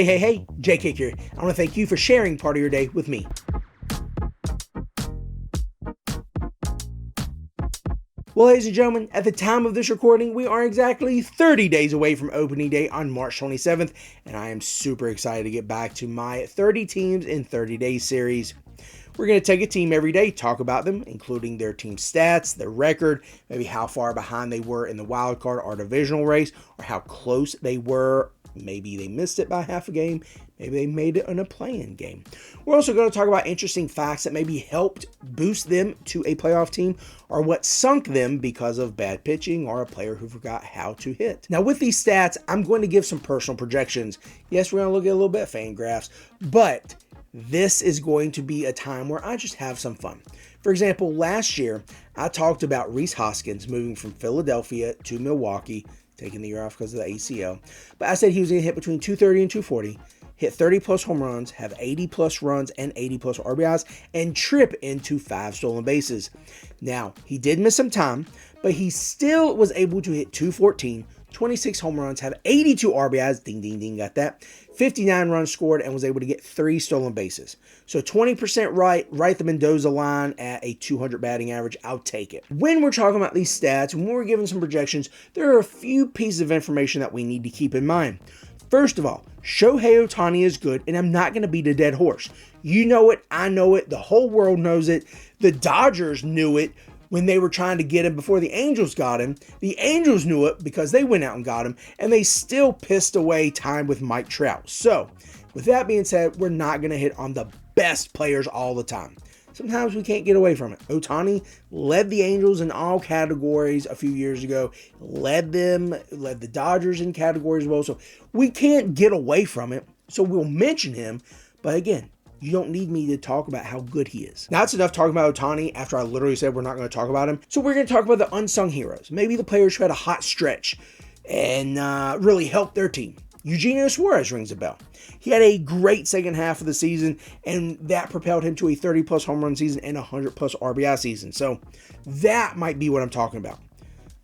Hey, JK here. I want to thank you for sharing part of your day with me. Well, ladies and gentlemen, at the time of this recording, we are exactly 30 days away from opening day on March 27th, and I am super excited to get back to my 30 teams in 30 days series. We're going to take a team every day, talk about them, including their team stats, their record, maybe how far behind they were in the wild card or divisional race, or how close they were. Maybe they missed it by half a game. Maybe they made it in a play-in game. We're also going to talk about interesting facts that maybe helped boost them to a playoff team or what sunk them because of bad pitching or a player who forgot how to hit. Now, with these stats, I'm going to give some personal projections. Yes, we're going to look at a little bit of fan graphs, but this is going to be a time where I just have some fun. For example, last year, I talked about Rhys Hoskins moving from Philadelphia to Milwaukee, taking the year off because of the ACL. But I said he was going to hit between 230 and 240, hit 30 plus home runs, have 80 plus runs and 80 plus RBIs, and trip into 5 stolen bases. Now, he did miss some time, but he still was able to hit 214, 26 home runs, have 82 RBIs, ding, ding, ding, got that, 59 runs scored, and was able to get 3 stolen bases. So 20% right the Mendoza line at a 200 batting average. I'll take it. When we're talking about these stats, when we're giving some projections, there are a few pieces of information that we need to keep in mind. First of all, Shohei Ohtani is good, and I'm not going to beat a dead horse. You know it, I know it, the whole world knows it. The Dodgers knew it when they were trying to get him before the Angels got him. The Angels knew it because they went out and got him, and they still pissed away time with Mike Trout. So, with that being said, we're not going to hit on the best players all the time. Sometimes we can't get away from it. Ohtani led the Angels in all categories a few years ago, led the Dodgers in categories as well. So we can't get away from it. So we'll mention him. But again, you don't need me to talk about how good he is. Now, that's enough talking about Ohtani after I literally said we're not going to talk about him. So we're going to talk about the unsung heroes. Maybe the players who had a hot stretch and really helped their team. Eugenio Suarez rings a bell. He had a great second half of the season, and that propelled him to a 30-plus home run season and a 100-plus RBI season. So that might be what I'm talking about.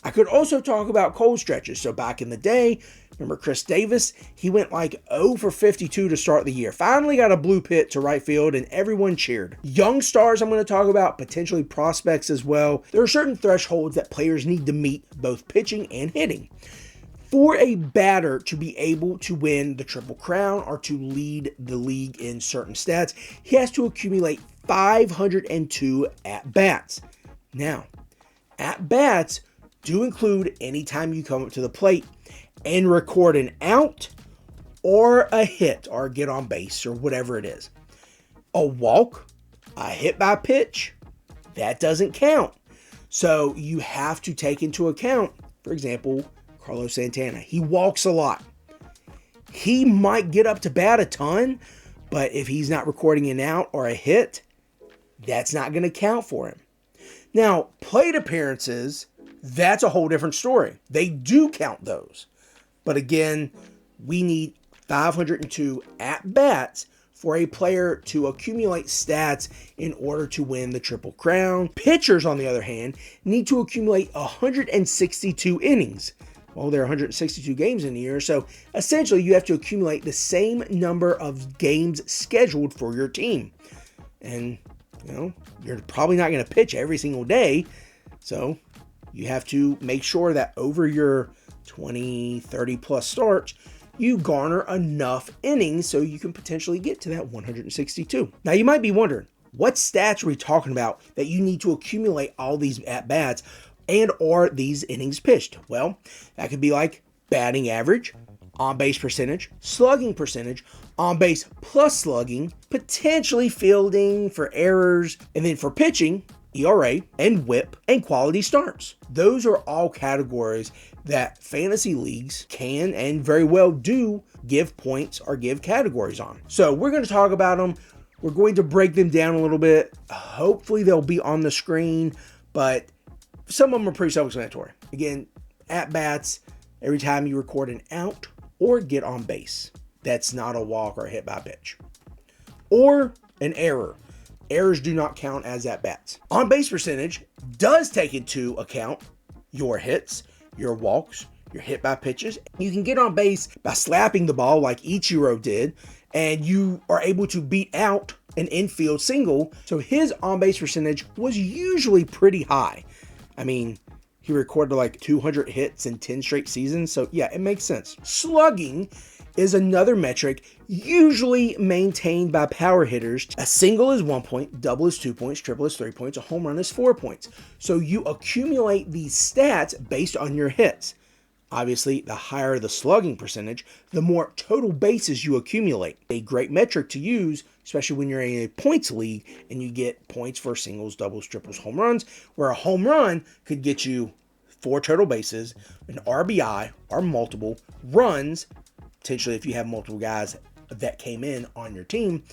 I could also talk about cold stretches. So back in the day, remember Chris Davis? He went like 0 for 52 to start the year. Finally got a blue pit to right field, and everyone cheered. Young stars I'm going to talk about, potentially prospects as well. There are certain thresholds that players need to meet, both pitching and hitting. For a batter to be able to win the Triple Crown or to lead the league in certain stats, he has to accumulate 502 at-bats. Now, at-bats do include any time you come up to the plate and record an out or a hit or get on base or whatever it is. A walk, a hit by pitch, that doesn't count. So you have to take into account, for example, Carlos Santana. He walks a lot. He might get up to bat a ton, but if he's not recording an out or a hit, that's not going to count for him. Now, plate appearances, that's a whole different story. They do count those. But again, we need 502 at-bats for a player to accumulate stats in order to win the Triple Crown. Pitchers, on the other hand, need to accumulate 162 innings. Well, there are 162 games in a year, so essentially you have to accumulate the same number of games scheduled for your team. And, you're probably not going to pitch every single day, so you have to make sure that over your 20, 30 plus starts, you garner enough innings so you can potentially get to that 162. Now, you might be wondering, what stats are we talking about that you need to accumulate all these at-bats and or these innings pitched? Well, that could be like batting average, on-base percentage, slugging percentage, on-base plus slugging, potentially fielding for errors, and then for pitching, ERA and WHIP and quality starts. Those are all categories that fantasy leagues can and very well do give points or give categories on. So we're going to talk about them. We're going to break them down a little bit. Hopefully they'll be on the screen, but some of them are pretty self-explanatory. Again, at-bats, every time you record an out or get on base. That's not a walk or a hit by pitch. Or an error. Errors do not count as at-bats. On-base percentage does take into account your hits, your walks, you're hit by pitches. You can get on base by slapping the ball like Ichiro did, and you are able to beat out an infield single. So his on-base percentage was usually pretty high. I mean, he recorded like 200 hits in 10 straight seasons. So yeah, it makes sense. Slugging is another metric usually maintained by power hitters. A single is 1 point, double is 2 points, triple is 3 points, a home run is 4 points. So you accumulate these stats based on your hits. Obviously, the higher the slugging percentage, the more total bases you accumulate. A great metric to use, especially when you're in a points league and you get points for singles, doubles, triples, home runs, where a home run could get you 4 total bases, an RBI or multiple runs, potentially if you have multiple guys that came in on your team,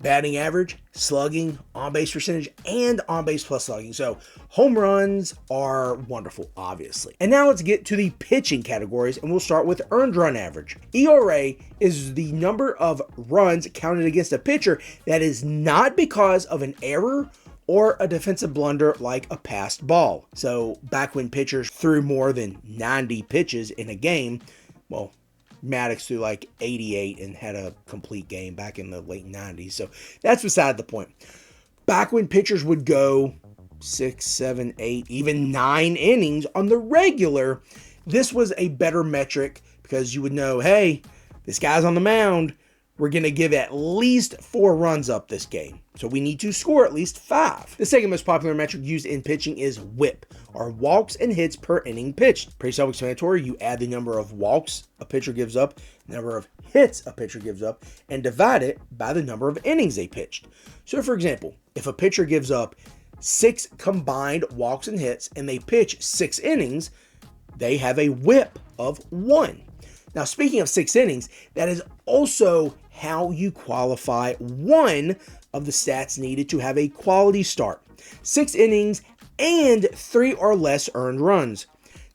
batting average, slugging, on-base percentage, and on-base plus slugging. So home runs are wonderful, obviously. And now let's get to the pitching categories, and we'll start with earned run average. ERA is the number of runs counted against a pitcher that is not because of an error or a defensive blunder like a passed ball. So back when pitchers threw more than 90 pitches in a game, well, Maddox threw like 88 and had a complete game back in the late 90s. So that's beside the point. Back when pitchers would go 6, 7, 8, even 9 innings on the regular, this was a better metric because you would know, hey, this guy's on the mound. We're going to give at least 4 runs up this game. So we need to score at least 5. The second most popular metric used in pitching is WHIP, or walks and hits per inning pitched. Pretty self-explanatory. You add the number of walks a pitcher gives up, the number of hits a pitcher gives up, and divide it by the number of innings they pitched. So for example, if a pitcher gives up 6 combined walks and hits and they pitch 6 innings, they have a WHIP of 1. Now, speaking of 6 innings, that is also how you qualify one of the stats needed to have a quality start. 6 innings and 3 or less earned runs.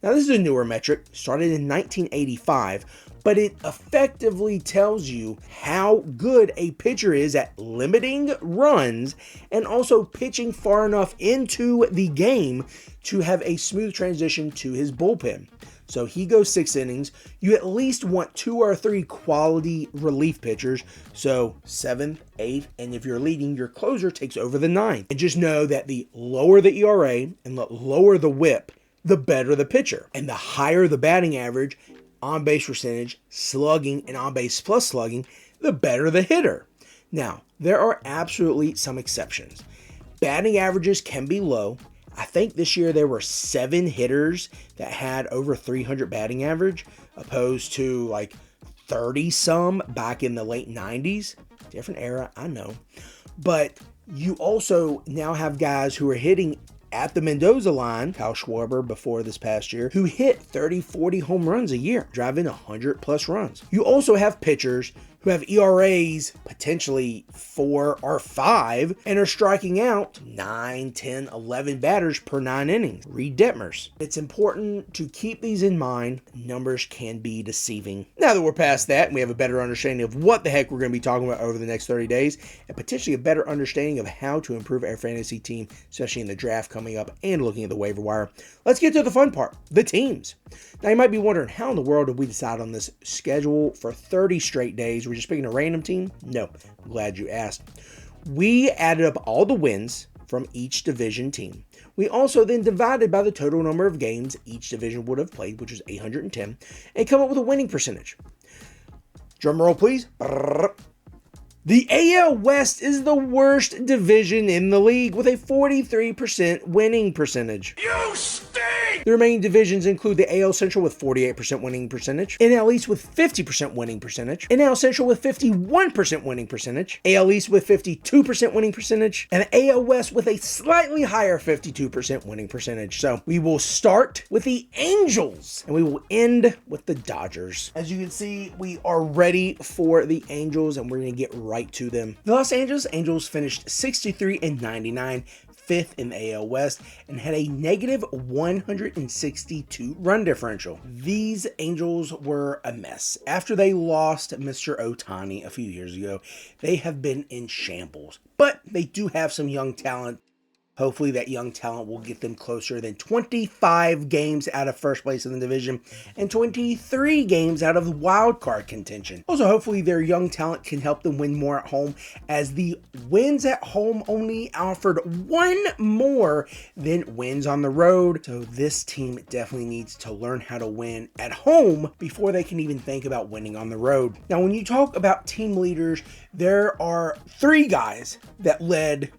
Now, this is a newer metric, started in 1985, but it effectively tells you how good a pitcher is at limiting runs and also pitching far enough into the game to have a smooth transition to his bullpen. So he goes 6 innings. You at least want 2 or 3 quality relief pitchers. So 7th, 8th, and if you're leading, your closer takes over the 9th. And just know that the lower the ERA and the lower the WHIP, the better the pitcher. And the higher the batting average, on-base percentage, slugging, and on-base plus slugging, the better the hitter. Now, there are absolutely some exceptions. Batting averages can be low. I think this year there were 7 hitters that had over 300 batting average, opposed to like 30 some back in the late 90s. Different era, I know. But you also now have guys who are hitting at the Mendoza line, Kyle Schwarber before this past year, who hit 30, 40 home runs a year, driving 100 plus runs. You also have pitchers who have ERAs potentially 4 or 5 and are striking out 9, 10, 11 batters per 9 innings. Reed Detmers. It's important to keep these in mind. Numbers can be deceiving. Now that we're past that and we have a better understanding of what the heck we're going to be talking about over the next 30 days and potentially a better understanding of how to improve our fantasy team, especially in the draft coming up and looking at the waiver wire, let's get to the fun part, the teams. Now you might be wondering, how in the world did we decide on this schedule for 30 straight days? We're just picking a random team? No, I'm glad you asked. We added up all the wins from each division team. We also then divided by the total number of games each division would have played, which was 810, and come up with a winning percentage. Drum roll, please. The AL West is the worst division in the league with a 43% winning percentage. You stink! The remaining divisions include the AL Central with 48% winning percentage, NL East with 50% winning percentage, NL Central with 51% winning percentage, AL East with 52% winning percentage, and AL West with a slightly higher 52% winning percentage. So we will start with the Angels and we will end with the Dodgers. As you can see, we are ready for the Angels and we're going to get right to them. The Los Angeles Angels finished 63-99, 5th in the AL West, and had a negative 162 run differential. These Angels were a mess. After they lost Mr. Ohtani a few years ago, they have been in shambles. But they do have some young talent. Hopefully that young talent will get them closer than 25 games out of first place in the division and 23 games out of wild card contention. Also, hopefully their young talent can help them win more at home, as the wins at home only offered one more than wins on the road. So this team definitely needs to learn how to win at home before they can even think about winning on the road. Now, when you talk about team leaders, there are three guys that led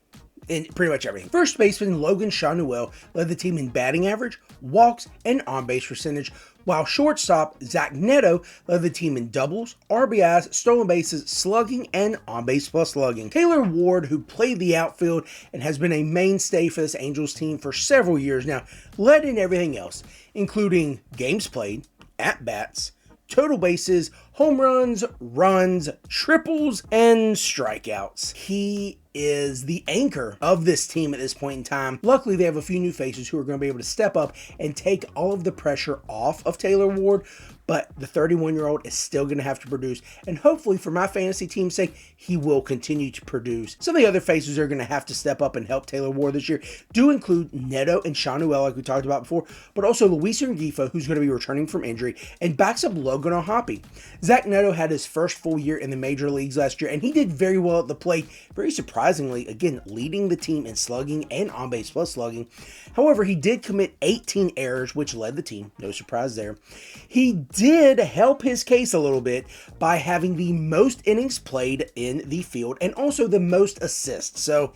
in pretty much everything. First baseman Logan Shanuel led the team in batting average, walks, and on-base percentage, while shortstop Zach Neto led the team in doubles, RBIs, stolen bases, slugging, and on-base plus slugging. Taylor Ward, who played the outfield and has been a mainstay for this Angels team for several years now, led in everything else, including games played, at-bats, total bases, home runs, runs, triples, and strikeouts. He is the anchor of this team at this point in time. Luckily, they have a few new faces who are going to be able to step up and take all of the pressure off of Taylor Ward, but the 31-year-old is still going to have to produce, and hopefully for my fantasy team's sake, he will continue to produce. Some of the other faces are going to have to step up and help Taylor Ward this year do include Neto and Shanuel, like we talked about before, but also Luis Rengifo, who's going to be returning from injury, and backs up Logan O'Hoppe. Zach Neto had his first full year in the major leagues last year, and he did very well at the plate, very surprisingly, again, leading the team in slugging and on-base plus slugging. However, he did commit 18 errors, which led the team. No surprise there. He did help his case a little bit by having the most innings played in the field and also the most assists. So,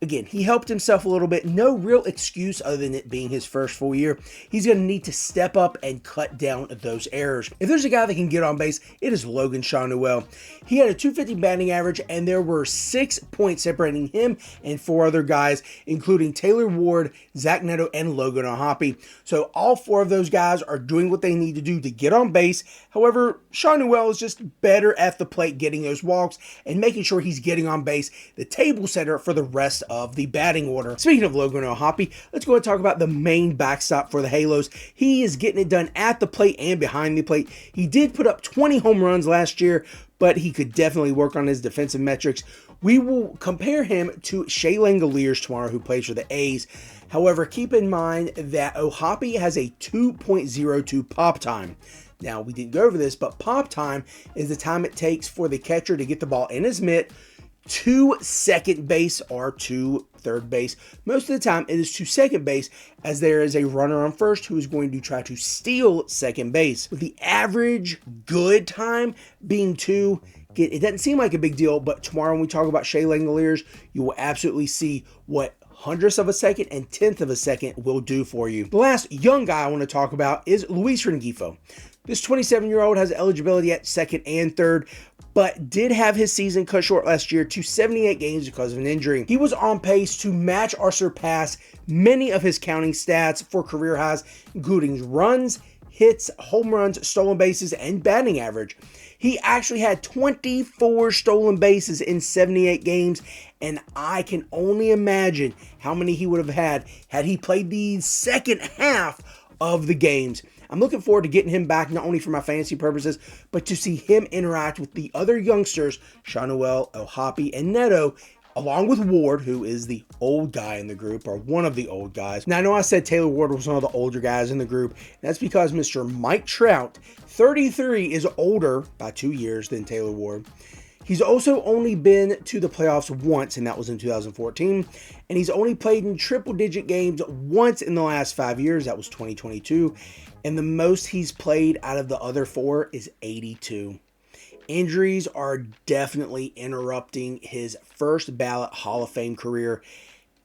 again, he helped himself a little bit. No real excuse other than it being his first full year. He's going to need to step up and cut down those errors. If there's a guy that can get on base, it is Logan Shanuel. He had a .250 batting average, and there were 6 points separating him and 4 other guys, including Taylor Ward, Zach Neto, and Logan O'Hoppe. So all 4 of those guys are doing what they need to do to get on base. However, Shanuel is just better at the plate getting those walks and making sure he's getting on base, the table setter for the rest of the batting order. Speaking of Logan O'Hoppe, let's go and talk about the main backstop for the Halos. He is getting it done at the plate and behind the plate. He did put up 20 home runs last year, but he could definitely work on his defensive metrics. We will compare him to Shea Langoliers tomorrow, who plays for the A's. However, keep in mind that O'Hoppe has a 2.02 pop time. Now, we didn't go over this, but pop time is the time it takes for the catcher to get the ball in his mitt to second base or to third base. Most of the time, it is to second base, as there is a runner on first who is going to try to steal second base. With the average good time being 2, it doesn't seem like a big deal, but tomorrow when we talk about Shea Langoliers, you will absolutely see what hundredths of a second and tenth of a second will do for you. The last young guy I want to talk about is Luis Rengifo. This 27-year-old has eligibility at second and third, but did have his season cut short last year to 78 games because of an injury. He was on pace to match or surpass many of his counting stats for career highs, including runs, hits, home runs, stolen bases, and batting average. He actually had 24 stolen bases in 78 games, and I can only imagine how many he would have had he played the second half of the games. I'm looking forward to getting him back, not only for my fantasy purposes, but to see him interact with the other youngsters, Shanuel, O'Hoppe, and Neto, along with Ward, who is the old guy in the group, or one of the old guys. Now, I know I said Taylor Ward was one of the older guys in the group. That's because Mr. Mike Trout, 33, is older by 2 years than Taylor Ward. He's also only been to the playoffs once, and that was in 2014. And he's only played in triple-digit games once in the last 5 years. That was 2022. And the most he's played out of the other 4 is 82. Injuries are definitely interrupting his first ballot Hall of Fame career,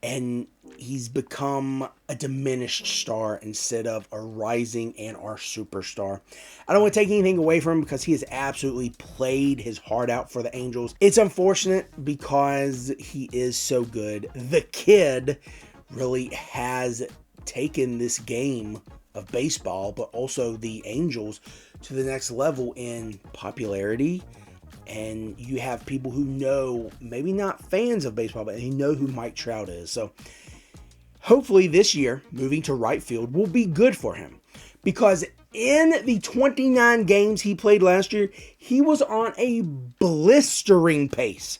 and he's become a diminished star instead of a rising and our superstar. I don't want to take anything away from him because he has absolutely played his heart out for the Angels. It's unfortunate because he is so good. The kid really has taken this game of baseball, but also the Angels, to the next level in popularity. And you have people who know, maybe not fans of baseball, but they know who Mike Trout is. So hopefully this year, moving to right field will be good for him, because in the 29 games he played last year, he was on a blistering pace.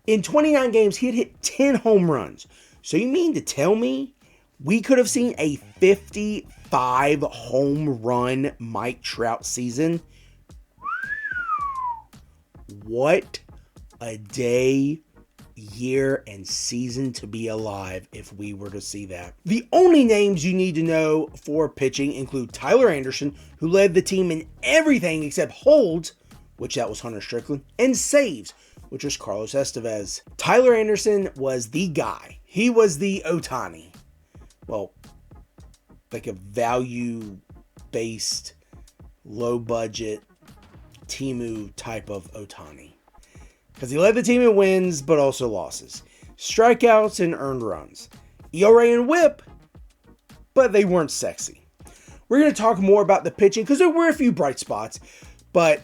In 29 games, he had hit 10 home runs, So you mean to tell me we could have seen a 55 home run Mike Trout season? What a day, year, and season to be alive if we were to see that. The only names you need to know for pitching include Tyler Anderson, who led the team in everything except holds, which that was Hunter Strickland, and saves, which was Carlos Estevez. Tyler Anderson was the guy. He was the Ohtani. Well, like a value-based, low-budget, Timu type of Ohtani. Because he led the team in wins, but also losses. Strikeouts and earned runs. ERA and whip, but they weren't sexy. We're going to talk more about the pitching, because there were a few bright spots, but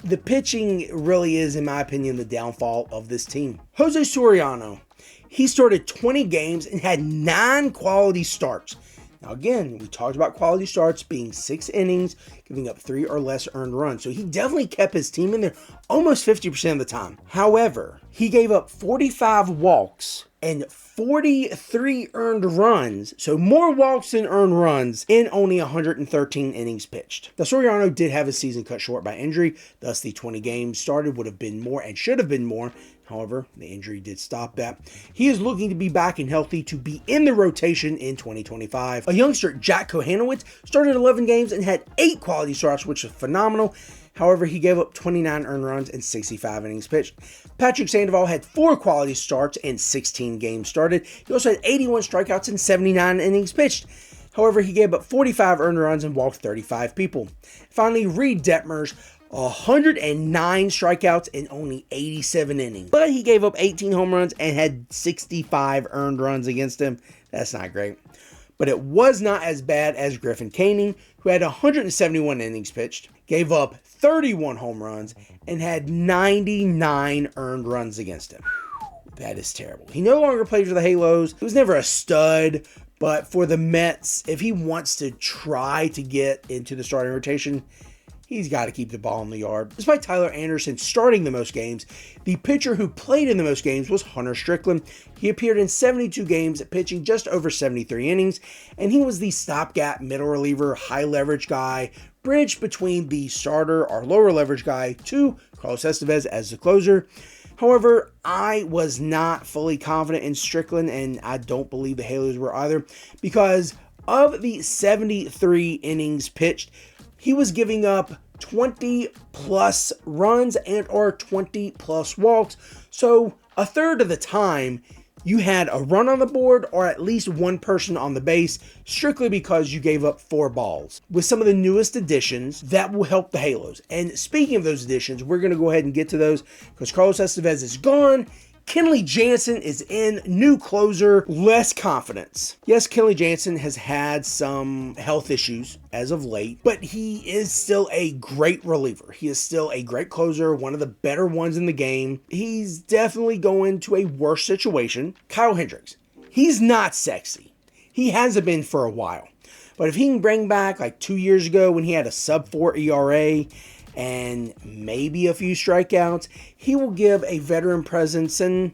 the pitching really is, in my opinion, the downfall of this team. Jose Soriano, he started 20 games and had 9 quality starts. Now again, we talked about quality starts being 6 innings, giving up 3 or less earned runs. So he definitely kept his team in there almost 50% of the time. However, he gave up 45 walks and 43 earned runs, so more walks than earned runs in only 113 innings pitched. Now, Soriano did have his season cut short by injury, thus the 20 games started would have been more and should have been more. However, the injury did stop that. He is looking to be back and healthy to be in the rotation in 2025. A youngster, Jack Kohanowitz, started 11 games and had 8 quality starts, which is phenomenal. However, he gave up 29 earned runs and 65 innings pitched. Patrick Sandoval had 4 quality starts and 16 games started. He also had 81 strikeouts and 79 innings pitched. However, he gave up 45 earned runs and walked 35 people. Finally, Reed Detmers, 109 strikeouts and only 87 innings. But he gave up 18 home runs and had 65 earned runs against him. That's not great. But it was not as bad as Griffin Canning, who had 171 innings pitched, gave up 31 home runs, and had 99 earned runs against him. That is terrible. He no longer plays for the Halos. He was never a stud, but for the Mets, if he wants to try to get into the starting rotation, he's got to keep the ball in the yard. Despite Tyler Anderson starting the most games, the pitcher who played in the most games was Hunter Strickland. He appeared in 72 games, pitching just over 73 innings, and he was the stopgap middle reliever, high leverage guy, bridge between the starter or lower leverage guy to Carlos Estevez as the closer. However, I was not fully confident in Strickland, and I don't believe the Halos were either, because of the 73 innings pitched, he was giving up 20 plus runs and or 20 plus walks. So a third of the time you had a run on the board or at least one person on the base, strictly because you gave up 4 balls. With some of the newest additions, that will help the Halos. And speaking of those additions, we're going to go ahead and get to those because Carlos Estevez is gone. Kenley Jansen is in, new closer, less confidence. Yes, Kenley Jansen has had some health issues as of late, but he is still a great reliever. He is still a great closer, one of the better ones in the game. He's definitely going to a worse situation. Kyle Hendricks, he's not sexy. He hasn't been for a while. But if he can bring back like 2 years ago when he had a sub-4 ERA, and maybe a few strikeouts, he will give a veteran presence and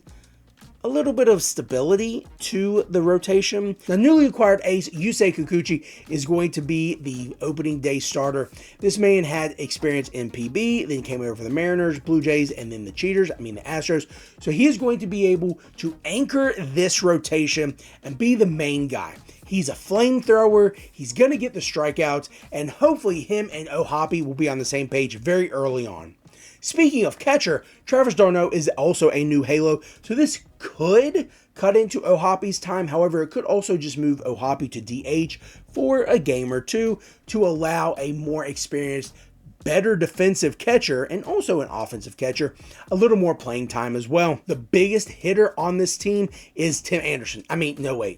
a little bit of stability to the rotation. The newly acquired ace, Yusei Kikuchi, is going to be the opening day starter. This man had experience in PB, then came over for the Mariners, Blue Jays, and then the the Astros. So he is going to be able to anchor this rotation and be the main guy. He's a flamethrower, he's going to get the strikeouts, and hopefully him and O'Hoppe will be on the same page very early on. Speaking of catcher, Travis d'Arnaud is also a new Halo, so this could cut into O'Hoppe's time. However, it could also just move O'Hoppe to DH for a game or two to allow a more experienced, better defensive catcher and also an offensive catcher a little more playing time as well. The biggest hitter on this team is Tim Anderson.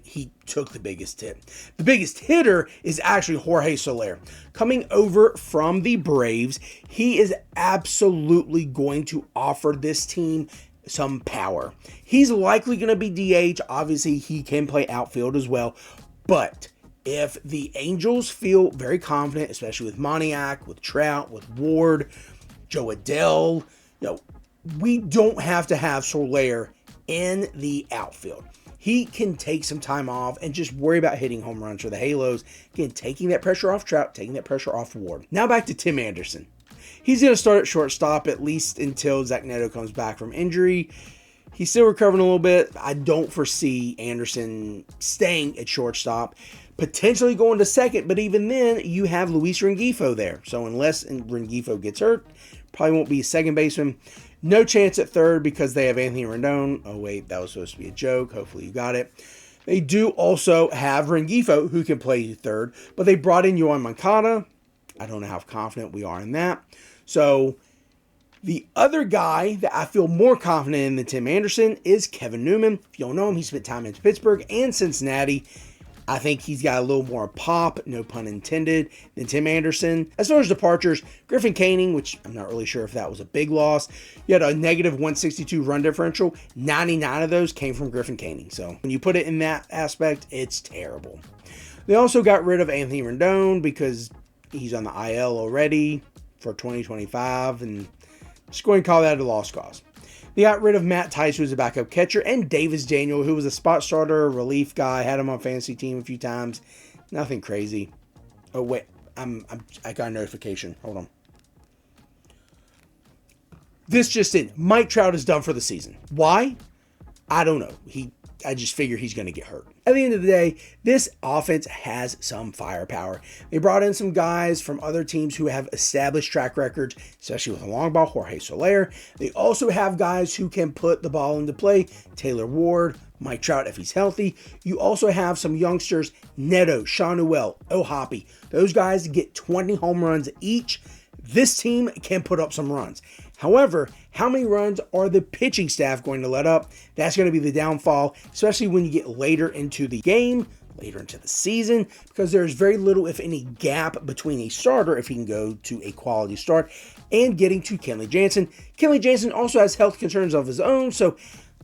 He took the biggest hit. The biggest hitter is actually Jorge Soler. Coming over from the Braves, he is absolutely going to offer this team some power. He's likely going to be DH. Obviously, he can play outfield as well, but if the Angels feel very confident, especially with Moniak, with Trout, with Ward, Joe Adell, we don't have to have Soler in the outfield. He can take some time off and just worry about hitting home runs for the Halos. Again, taking that pressure off Trout, taking that pressure off Ward. Now back to Tim Anderson. He's going to start at shortstop at least until Zach Neto comes back from injury. He's still recovering a little bit. I don't foresee Anderson staying at shortstop. Potentially going to second, but even then, you have Luis Rengifo there. So unless Rengifo gets hurt, probably won't be a second baseman. No chance at third because they have Anthony Rendon. Oh, wait, that was supposed to be a joke. Hopefully you got it. They do also have Rengifo, who can play third, but they brought in Yoan Moncada. I don't know how confident we are in that. So the other guy that I feel more confident in than Tim Anderson is Kevin Newman. If you don't know him, he spent time in Pittsburgh and Cincinnati. I think he's got a little more pop, no pun intended, than Tim Anderson. As far as departures, Griffin Canning, which I'm not really sure if that was a big loss. You had a negative 162 run differential. 99 of those came from Griffin Canning. So when you put it in that aspect, it's terrible. They also got rid of Anthony Rendon because he's on the IL already for 2025, and just going to call that a lost cause. They got rid of Matt Tice, who was a backup catcher, and Davis Daniel, who was a spot starter, relief guy. Had him on fantasy team a few times. Nothing crazy. Oh wait, I got a notification. Hold on. This just in: Mike Trout is done for the season. Why? I don't know. I just figure he's going to get hurt. At the end of the day, this offense has some firepower. They brought in some guys from other teams who have established track records, especially with a long ball, Jorge Soler. They also have guys who can put the ball into play. Taylor Ward, Mike Trout if he's healthy. You also have some youngsters, Neto, Sean Newell, O'Hoppe. Those guys get 20 home runs each. This team can put up some runs. However, how many runs are the pitching staff going to let up? That's going to be the downfall, especially when you get later into the game, later into the season, because there's very little, if any, gap between a starter, if he can go to a quality start, and getting to Kenley Jansen. Kenley Jansen also has health concerns of his own, so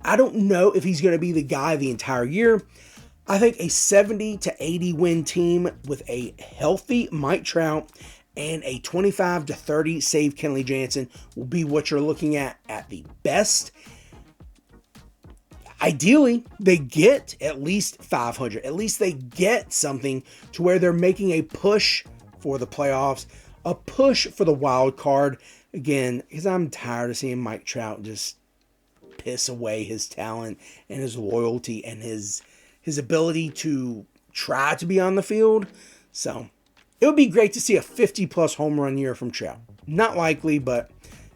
I don't know if he's going to be the guy the entire year. I think a 70 to 80 win team with a healthy Mike Trout and a 25 to 30 save Kenley Jansen will be what you're looking at the best. Ideally, they get at least 500. At least they get something to where they're making a push for the playoffs, a push for the wild card. Again, because I'm tired of seeing Mike Trout just piss away his talent and his loyalty and his ability to try to be on the field. So it would be great to see a 50-plus home run year from Trout. Not likely, but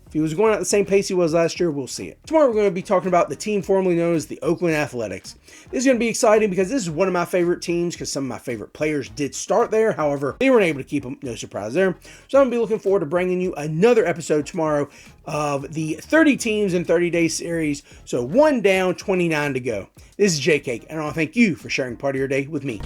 if he was going at the same pace he was last year, we'll see it. Tomorrow we're going to be talking about the team formerly known as the Oakland Athletics. This is going to be exciting because this is one of my favorite teams because some of my favorite players did start there. However, they weren't able to keep them. No surprise there. So I'm going to be looking forward to bringing you another episode tomorrow of the 30 teams in 30-day series. So 1 down, 29 to go. This is Jake Cake, and I want to thank you for sharing part of your day with me.